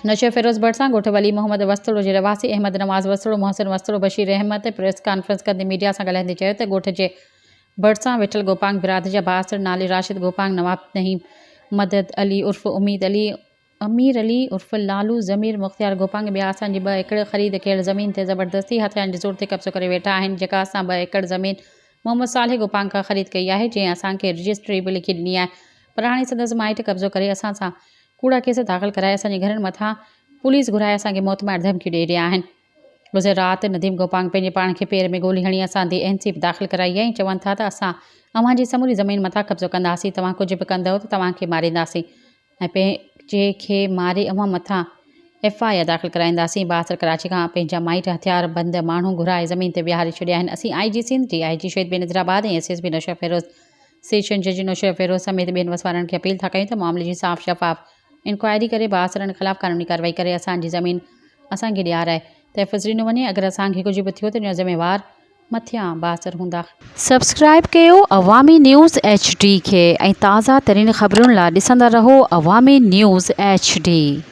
नशे फिरोज़ भट्ट सां ॻोठ वली मोहम्मद वस्तड़ो जे रवासी अहमद नवाज़ वस्तड़ो मोहसिन वस्तड़ो बशीर अहमद प्रेस कॉन्फ्रेंस कंदे मीडिया सां ॻाल्हाईंदे चयो त ॻोठ जे भट्ट सां विठल गोपांग बिरादरी जा भाउर नाले राशिद गोपांग नवाब नहीम मदद अली उर्फ़ उम्मीद अली अमीर अली उर्फ़ लालू ज़मीर मुख़्तियार गोपांग ॿिया असांजी 2 एकड़ ख़रीद कयल ज़मीन ते ज़बरदस्ती हथियारनि जी ज़ोर ते कब्ज़ो करे वेठा आहिनि जेका असां 2 एकड़ ज़मीन मोहम्मद सालेह गोपांग खां ख़रीद कई आहे जंहिं असांखे रजिस्ट्री बि लिखी ॾिनी आहे पर हाणे संदसि माइट कब्ज़ो करे असां सां कूड़ा केस दाख़िल कराए असांजे घरनि मथां पुलिस घुराए असांखे मौतमार धमकी ॾेई रहिया आहिनि। गुज़िर राति नदीम गोपांग पंहिंजे पाण खे पेर में गोली हणी असां ते एनसी दाख़िल कराई ऐं चवनि था त असां अव्हांजी समूरी ज़मीन मथां कब्ज़ो कंदासीं, तव्हां कुझु बि कंदव त तव्हांखे मारींदासीं ऐं पंहिंजे खे मारे अव्हां मथां FIR दाख़िल कराईंदासीं। बासर कराची खां पंहिंजा माइट हथियार बंद माण्हू घुराए ज़मीन ते विहारे छॾिया आहिनि। असीं IG सिंध DIG शहीद बेनज़ीराबाद ऐं SSP नौशा फिरोज़ सेशन जज नौशा फिरोज़ समेत ॿियनि वसवारनि खे अपील था कयूं त मामले जी साफ़ शफ़ाफ़ इंक्वायरी करे बासरनि ख़िलाफ़ क़ानूनी कार्रवाई करे असांजी ज़मीन असांखे ॾियाराए तहफ़ुज़ ॾिनो वञे। अगरि असांखे कुझु बि थियो त इन ज़िम्मेवार मथियां बासर हूंदा। सब्सक्राइब कयो अवामी न्यूज़ HD खे ऐं ताज़ा तरीन ख़बरुनि लाइ ॾिसंदा रहो अवामी न्यूज़ HD।